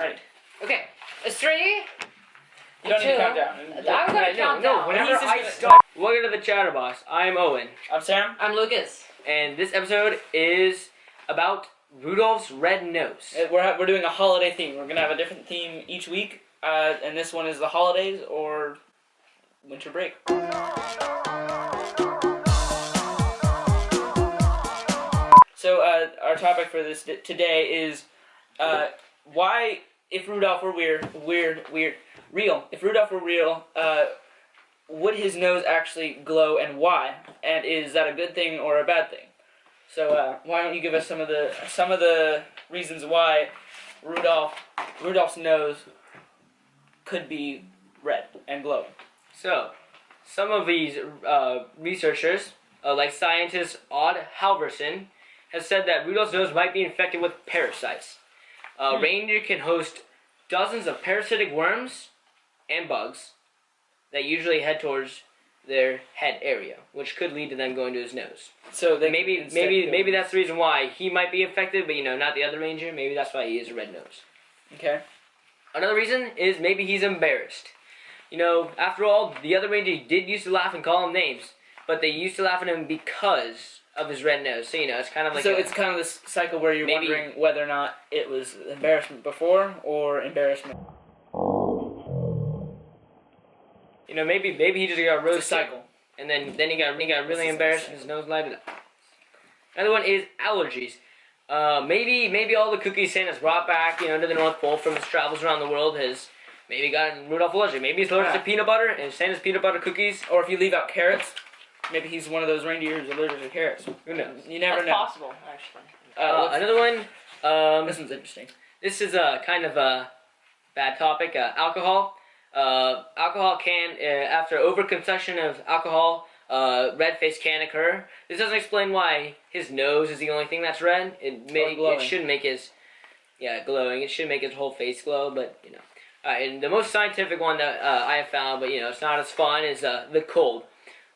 Alright. Okay. It's 3. You don't need to count down. I'm gonna count down. Whenever I start. Welcome to the Chatterbox. I'm Owen. I'm Sam. I'm Lucas. And this episode is about Rudolph's red nose. We're doing a holiday theme. We're gonna have a different theme each week, and this one is the holidays or winter break. So our topic for this today is why, if Rudolph were real, if Rudolph were real, would his nose actually glow, and why? And is that a good thing or a bad thing? So why don't you give us some of the reasons why Rudolph's nose could be red and glowing? So, some of these researchers, like scientist Odd Halverson, has said that Rudolph's nose might be infected with parasites. Reindeer can host dozens of parasitic worms and bugs that usually head towards their head area, which could lead to them going to his nose. So they maybe that's the reason why he might be infected, but not the other reindeer. Maybe that's why he has a red nose. Okay. Another reason is maybe he's embarrassed. After all, the other reindeer did used to laugh and call him names, but they used to laugh at him because of his red nose. So it's kind of like it's kind of this cycle where you're wondering whether or not it was embarrassment before or embarrassment. Maybe he just got roasted. Cycle. And then he got really embarrassed and his nose lighted up. Another one is allergies. Maybe all the cookies Santa's brought back, to the North Pole from his travels around the world has maybe gotten Rudolph allergic. Maybe he's allergic to peanut butter and Santa's peanut butter cookies. Or if you leave out carrots, maybe he's one of those reindeer who's allergic to carrots. Who knows? You never know. That's possible, actually. Another one. This one's interesting. This is a kind of a bad topic. Alcohol. Alcohol can, after overconsumption of alcohol, red face can occur. This doesn't explain why his nose is the only thing that's red. It should make his, glowing. It should make his whole face glow, but, and the most scientific one that I have found, but, it's not as fun, is the cold.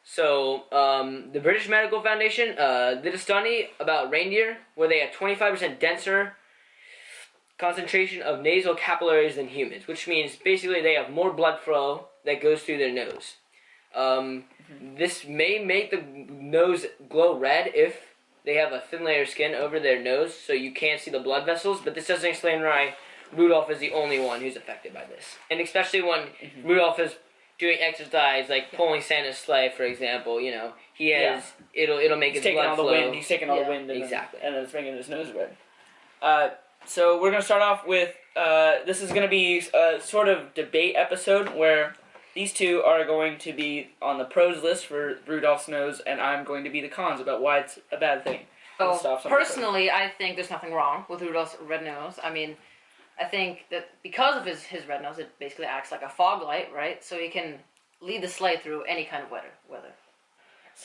So, the British Medical Foundation did a study about reindeer where they have 25% denser concentration of nasal capillaries than humans, which means basically they have more blood flow that goes through their nose. This may make the nose glow red if they have a thin layer of skin over their nose, so you can't see the blood vessels, but this doesn't explain why Rudolph is the only one who's affected by this. And especially when Rudolph is doing exercise, like pulling Santa's sleigh, for example, he has, it'll make his blood flow. He's taking all the wind, exactly. And then it's making his nose red. So we're going to start off with, this is going to be a sort of debate episode where these two are going to be on the pros list for Rudolph's nose, and I'm going to be the cons about why it's a bad thing. Personally, I think there's nothing wrong with Rudolph's red nose. I mean, I think that because of his red nose, it basically acts like a fog light, right? So he can lead the sleigh through any kind of weather.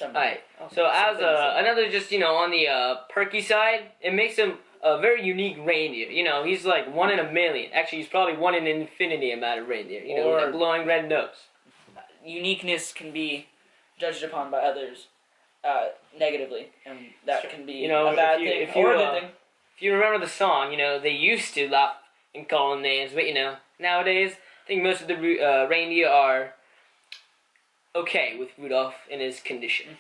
Alright, so as another just, on the perky side, it makes him a very unique reindeer. He's like one in a million. Actually, he's probably one in an infinity amount of reindeer, with a glowing red nose. Uniqueness can be judged upon by others negatively, and that can be a bad thing or a good thing. If you remember the song, they used to laugh and call him names, but, nowadays, I think most of the reindeer are okay with Rudolph in his condition.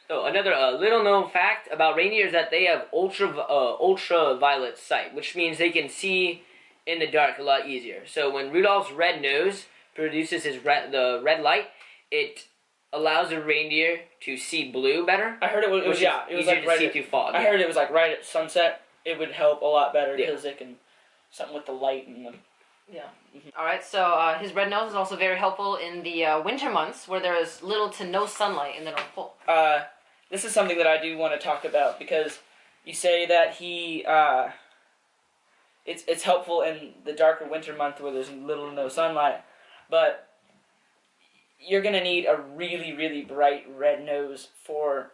So another little known fact about reindeer is that they have ultraviolet sight, which means they can see in the dark a lot easier. So when Rudolph's red nose produces the red light, it allows the reindeer to see blue better. I heard it was like right through fog. I heard it was like right at sunset. It would help a lot better because they can something with the light and the. Yeah. All right. So his red nose is also very helpful in the winter months where there is little to no sunlight in the North Pole. This is something that I do want to talk about because you say that he, it's helpful in the darker winter month where there's little to no sunlight, but you're going to need a really, really bright red nose for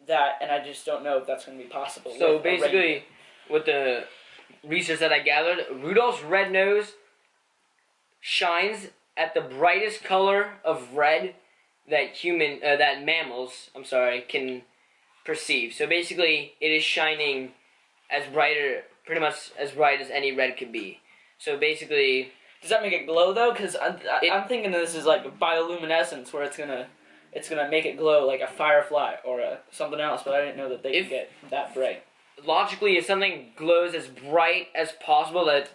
that, and I just don't know if that's going to be possible. So basically, with the research that I gathered, Rudolph's red nose shines at the brightest color of red that mammals can perceive. So basically, it is shining pretty much as bright as any red could be. So basically, Does that make it glow though? Because I'm thinking this is like bioluminescence, where it's gonna make it glow like a firefly or something else. But I didn't know that they could get that bright. logically, if something glows as bright as possible that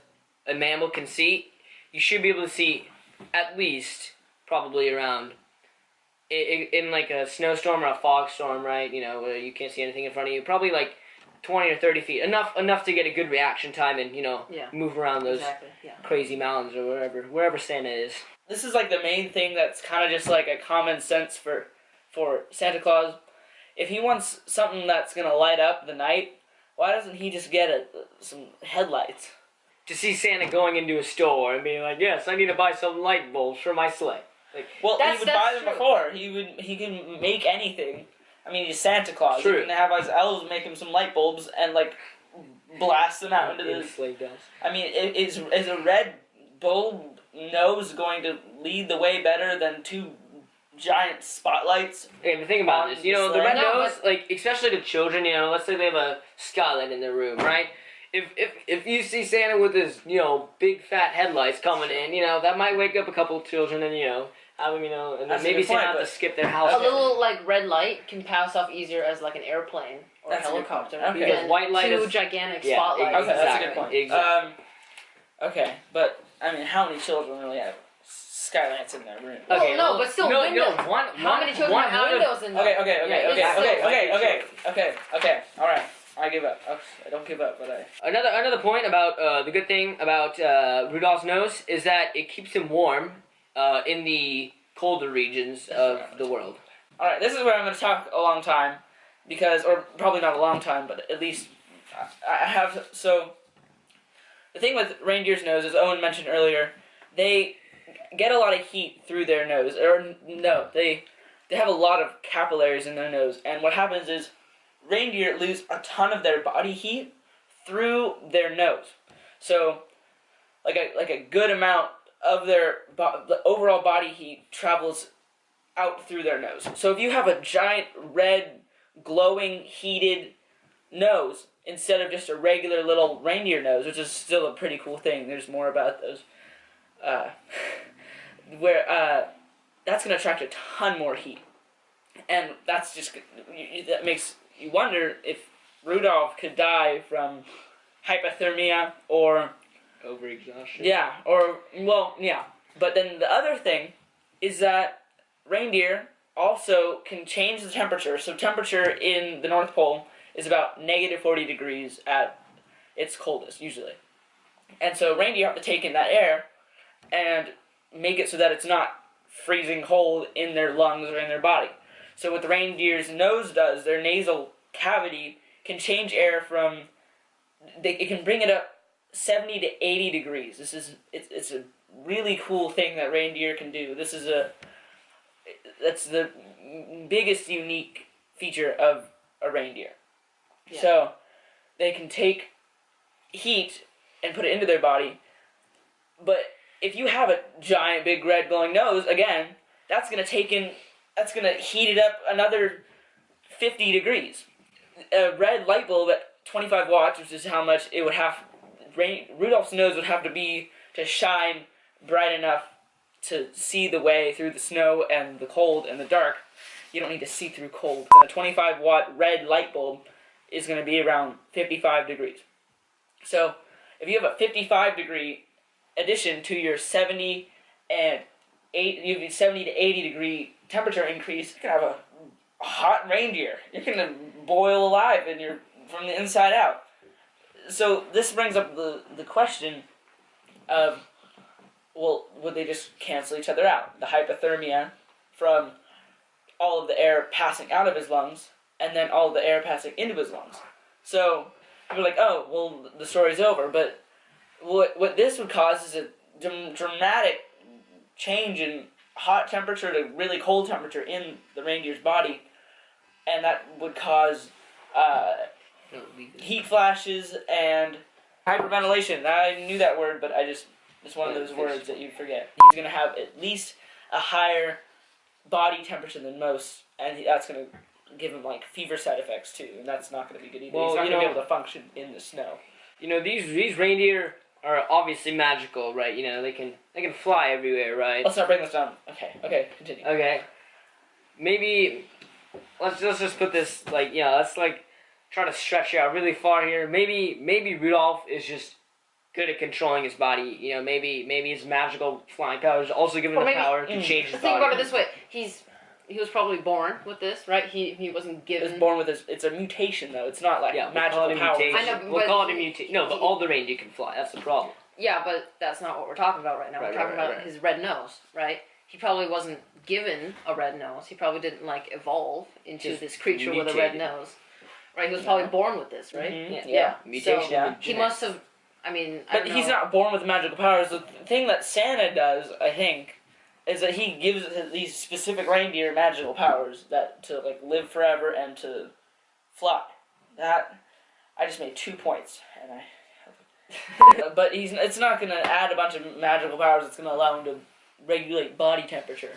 a mammal can see, you should be able to see at least probably around in like a snowstorm or a fog storm, right? You know, where you can't see anything in front of you. Probably like 20 or 30 feet, enough to get a good reaction time and move around those crazy mountains or wherever Santa is. This is like the main thing that's kind of just like a common sense for Santa Claus. If he wants something that's gonna light up the night, why doesn't he just get some headlights? To see Santa going into a store and being like, "Yes, I need to buy some light bulbs for my sleigh." Like, well, he would buy them true. before. He can make anything. I mean, he's Santa Claus. True. He can have his elves make him some light bulbs and like blast them out into the sleigh bells. I mean, is a red bulb nose going to lead the way better than two giant spotlights? Okay, but think about this. You know, the red No, nose, like especially to children. You know, let's say they have a skylight in their room, right? If you see Santa with his big fat headlights coming in, that might wake up a couple of children and have them and then maybe Santa have to skip their house. A little like red light can pass off easier as like an airplane or a helicopter. Okay. Because white light two is gigantic yeah, spotlights. Okay, that's a good point. Exactly. Okay, but I mean, how many children really have skylights in their room? Well, no, but still windows. How many children one have out of- windows in them? Okay. All right, I give up. I don't give up, but I. Another point about the good thing about Rudolph's nose is that it keeps him warm in the colder regions of the world. All right, this is where I'm going to talk a long time, or probably not a long time, but at least I have. So the thing with reindeer's nose, as Owen mentioned earlier, they get a lot of heat through their nose, or no, they have a lot of capillaries in their nose, and what happens is reindeer lose a ton of their body heat through their nose. So, like a good amount of their the overall body heat travels out through their nose. So if you have a giant red, glowing, heated nose instead of just a regular little reindeer nose, which is still a pretty cool thing. There's more about those. That's gonna attract a ton more heat, and that makes you wonder if Rudolph could die from hypothermia or overexhaustion. Yeah, But then the other thing is that reindeer also can change the temperature. So temperature in the North Pole is about negative 40 degrees at its coldest, usually. And so reindeer have to take in that air and make it so that it's not freezing cold in their lungs or in their body. So what the reindeer's nose does, their nasal cavity can change air from, it can bring it up 70 to 80 degrees. It's a really cool thing that reindeer can do. That's the biggest unique feature of a reindeer. Yeah. So they can take heat and put it into their body, but if you have a giant, big, red, glowing nose, again, that's gonna heat it up another 50 degrees. A red light bulb at 25 watts, which is how much it would have. Rudolph's nose would have to be to shine bright enough to see the way through the snow and the cold and the dark. You don't need to see through cold. So a 25 watt red light bulb is going to be around 55 degrees. So if you have a 55 degree addition to your 70 to 80 degree temperature increase, you can have a hot reindeer. You're going to boil alive from the inside out. So this brings up the question of, well, would they just cancel each other out? The hypothermia from all of the air passing out of his lungs, and then all of the air passing into his lungs. So people are like, oh, well, the story's over. But what this would cause is a dramatic change in hot temperature to really cold temperature in the reindeer's body, and that would cause heat flashes and hyperventilation. I knew that word, but it's one of those words that you forget. He's going to have at least a higher body temperature than most, and that's going to give him like fever side effects too, and that's not going to be good either. Well, He's not going to be able to function in the snow. These reindeer are obviously magical, right? You know, they can fly everywhere, right? Let's not bring this down. Okay, continue. Okay. Maybe let's just put this like let's like try to stretch it out really far here. Maybe Rudolph is just good at controlling his body. You know, maybe his magical flying powers also give him Or the maybe- power to change his Think body. about it this way: he was probably born with this, right? He wasn't He was given. born with this. It's a mutation, though. It's not like Yeah, we'll magical call it a powers. mutation. I know, we'll but call it a he- mutation. No, but all the range you can fly. That's the problem. Yeah, but that's not what we're talking about right now. Right, We're talking right, about right. his red nose, right? He probably wasn't given a red nose. He probably didn't like evolve into Just this creature with a red mutated. nose, right? He was probably born with this, right? Mhm. Yeah. Mutation. So Yeah. he must have. I mean, I But don't he's know. not born with magical powers. The thing that Santa does, I think, is that he gives these specific reindeer magical powers that to like live forever and to fly. That I just made 2 points, and but it's not going to add a bunch of magical powers. It's going to allow him to regulate body temperature,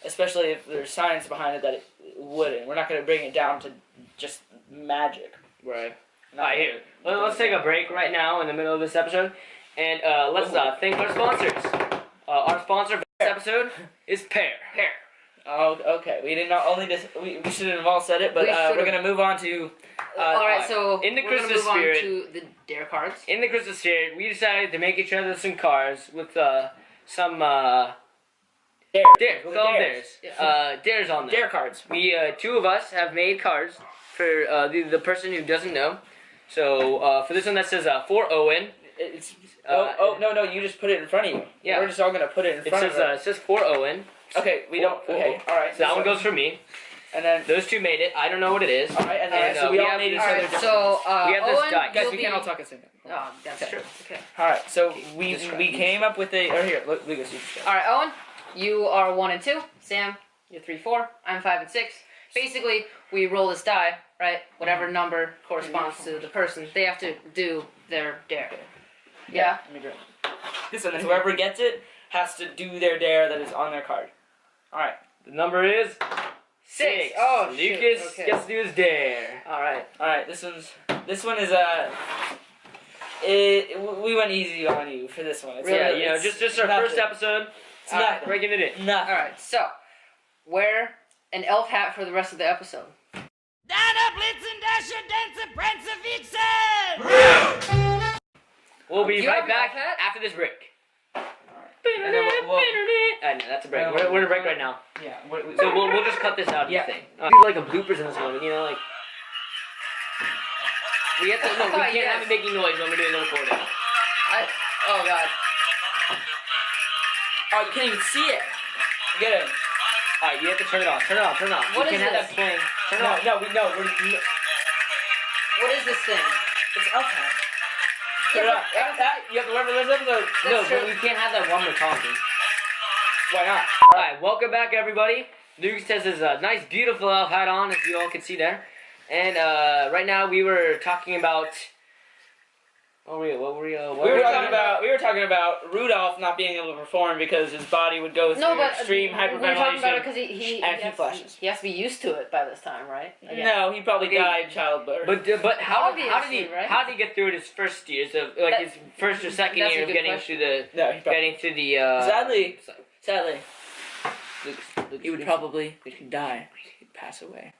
especially if there's science behind it that it wouldn't. We're not going to bring it down to just magic. Right. Alright, here. Let's take a break right now in the middle of this episode, and let's thank our sponsors. Our sponsor for this episode is Pear. Oh, okay. We did not only we should have all said it, but We we're should've. gonna move on to. All right, so in the we're gonna Christmas move on spirit- to the dare cards. In the Christmas spirit, we decided to make each other some cards with some Dare. dares. We'll call them dares. Yeah. Dares on them. Dare cards. We two of us have made cards for the person who doesn't know. So for this one that says for Owen, It's. Uh, No! You just put it in front of you. Yeah. We're just all gonna put it in it front says of us. it says for Owen. Okay, we don't. for- Okay, all right. So that one goes for me. And then. Those two made it. I don't know what it is. All right, and then And, so we we all have- made each All other. right, different so ones. We have this Owen, die. Guys, you'll we be... can't all talk at the same time. Oh, that's Okay. true. Okay. All right, so we describe we these. came up with a. Or here, look, Lucas, you just go. All right, Owen, you are 1 and 2. Sam, you're 3, 4. I'm 5 and 6. Basically, we roll this die, right? Whatever number corresponds to the person, they have to do their dare. Yeah. Let me grab this, and then whoever gets it has to do their dare that is on their card. All right. The number is 6. Oh, shoot. Lucas Okay. gets to do his dare. All right. All right. This one is we went easy on you for this one. It's Yeah, a- you know, it's just our nothing. first episode. It's nothing. Breaking it in. Nothing. All right. So, wear an elf hat for the rest of the episode. We'll be You right have your back hat? after this break. And then I know, that's a break. No, We're in a break right now. Yeah. So we'll just cut this out of Yeah. the thing. Do like a bloopers in this one, you know, like. We have to, no, we can't Yes. have it making noise when we're doing the recording. Oh God. Oh, you can't even see it. Get it. Alright, you have to turn it off. Turn it off. Turn it off. What we is can't have this? that playing. Turn it No, off. no, we're What is this thing? it's elf hat. Turn it Yeah, off. but- That, you have to remember this episode. No, That's true. but we can't have that while we're talking. Why not? Alright, welcome back, everybody. Lucas has his nice, beautiful elf hat on, as you all can see there. And right now we were talking about. What were we? We were talking about Rudolph not being able to perform because his body would go through No, but extreme we were talking about it hyperventilation. because he and has, flashes. he has to be used to it by this time, right? Again. No, he probably Okay. died childbirth. But how did Obviously, he right? how did he get through it his first years of like That- his first or second that's a year of good getting question. through the no, he probably, getting through the sadly, Lucas, he would probably die. He'd pass away.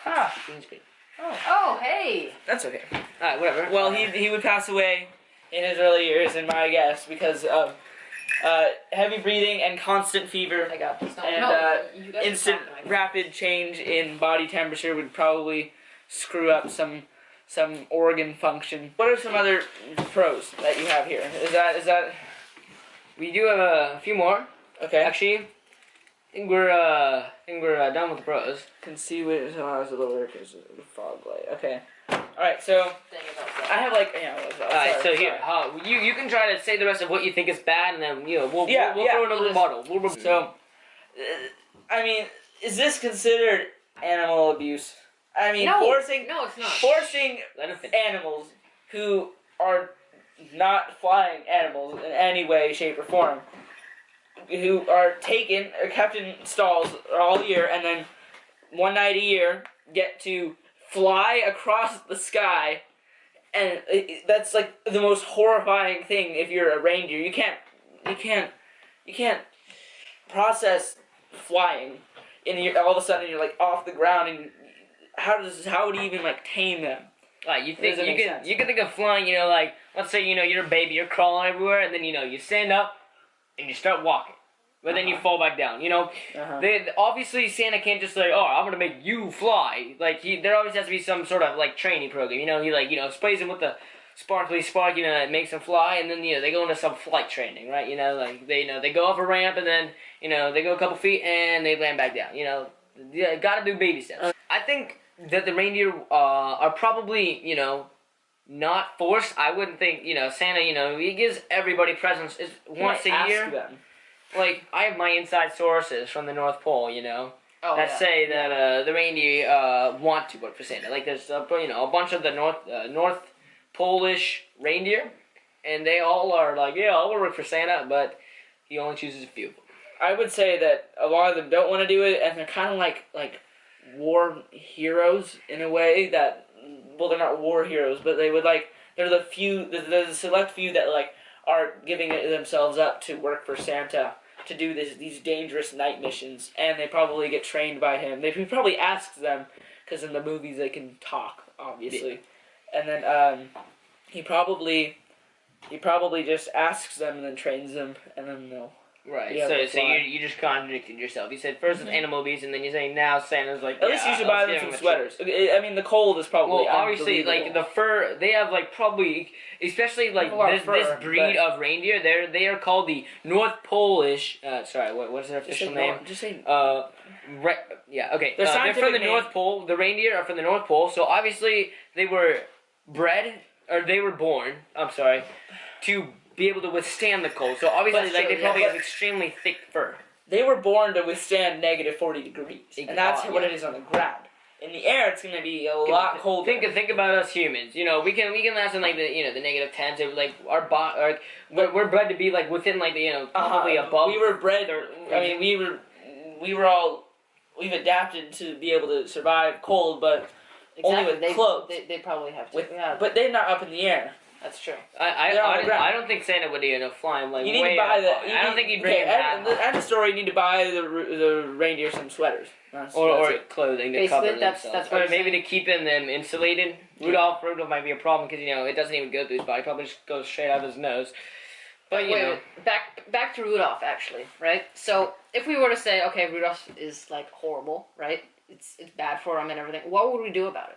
Ah, green screen. Oh, hey. that's okay. Alright, whatever. Well, he would pass away in his early years, in my guess, because of heavy breathing and constant fever. I got this. No, And, no, you guys Instant are talking, rapid change in body temperature would probably screw up some organ function. What are some other pros that you have here? Is that we do have a few more. okay? Actually, I think we're done with the pros. Can see what it allows the lower because of the fog light. Okay. All right. So Thing about I that. have like Alright, so here, you can try to say the rest of what you think is bad, and then we'll Yeah, we'll yeah, throw another we'll bottle. We'll So, I mean, is this considered animal abuse? I mean, No, forcing no, it's not. let him finish. animals who are not flying animals in any way, shape, or form, who are taken or kept in stalls all year, and then one night a year get to fly across the sky and that's like the most horrifying thing. If you're a reindeer, you can't process flying, and all of a sudden you're like off the ground, and how would you even like tame them? Like you think Doesn't make sense. you can think of flying, like let's say you're a baby, you're crawling everywhere, and then you stand up and you start walking, but then you fall back down. They obviously Santa can't just say, oh, I'm gonna make you fly. Like there always has to be some sort of like training program. He sprays him with the sparkly spark, that makes them fly, and then they go into some flight training, right? Like they go off a ramp and then they go a couple feet and they land back down. Gotta do baby steps. I think that the reindeer are probably, not forced. I wouldn't think, Santa, he gives everybody presents once a year. Them. Like, I have my inside sources from the North Pole, that say that the reindeer want to work for Santa. Like, there's, a bunch of the North Polish reindeer, and they all are like, yeah, I'll work for Santa, but he only chooses a few of them. I would say that a lot of them don't want to do it, and they're kind of like war heroes in a way that, well, they're not war heroes, but they're the select few that are giving themselves up to work for Santa to do these dangerous night missions, and they probably get trained by him. He probably asks them, because in the movies they can talk, obviously, and then he probably just asks them and then trains them, and then they'll. Right, Yeah, so you just contradicted yourself. You said first it's animal bees, and then you're saying now Santa's like. At least you should buy them some sweaters. I mean, the cold is probably. Well, obviously, like the fur, they have probably, especially this breed of reindeer. They are called the North Polish. Sorry, what's their official name? Just say. Yeah, okay. They're from the North Pole. The reindeer are from the North Pole, so obviously they were born. I'm sorry, to be able to withstand the cold. So obviously, they probably have extremely thick fur. They were born to withstand negative 40 degrees, and that's what it is on the ground. In the air, it's going to be a lot colder. Think about us humans. We can last in the negative 10s. So we're bred to be within probably above. We were bred, we've adapted to be able to survive cold, but only with clothes. They probably have to. But they're not up in the air. That's true. I don't think Santa would fly him you need to buy I don't think he'd bring him that. At the store, you need to buy the reindeer some sweaters. Or clothing to cover that's themselves. what Or maybe to keep them insulated. Rudolph might be a problem because it doesn't even go through his body. Probably just goes straight out of his nose. But back to Rudolph actually, right? So if we were to say, okay, Rudolph is horrible, right? It's bad for him and everything. What would we do about it?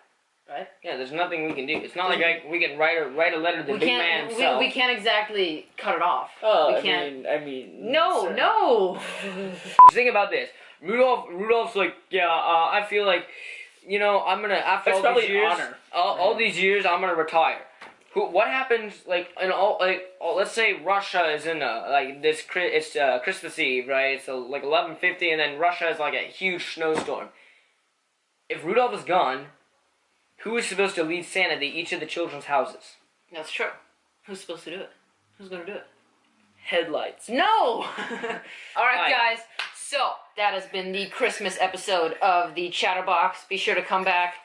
Right? Yeah, there's nothing we can do. It's not like we can write a letter to the big man himself. We can't exactly cut it off. Oh, we can't. I mean. No. Think about this. Rudolph's I feel like, I'm gonna after That's all these years, honor. all these years, I'm gonna retire. What happens let's say Russia is in it's Christmas Eve, right? It's 11:50, and then Russia is a huge snowstorm. If Rudolph is gone, who is supposed to lead Santa to each of the children's houses? That's true. Who's supposed to do it? Who's gonna do it? Headlights. No! Alright, guys. So, that has been the Christmas episode of the Chatterbox. Be sure to come back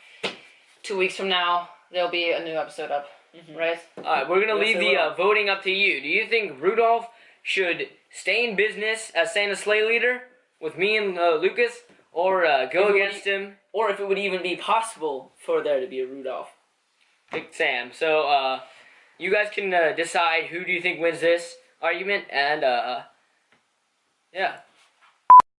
2 weeks from now. There'll be a new episode up. Mm-hmm. Right? Alright, we're gonna leave the voting up to you. Do you think Rudolph should stay in business as Santa's sleigh leader with me and Lucas, or go against him? Or if it would even be possible for there to be a Rudolph. Pick Sam. So, you guys can decide who do you think wins this argument, and, yeah.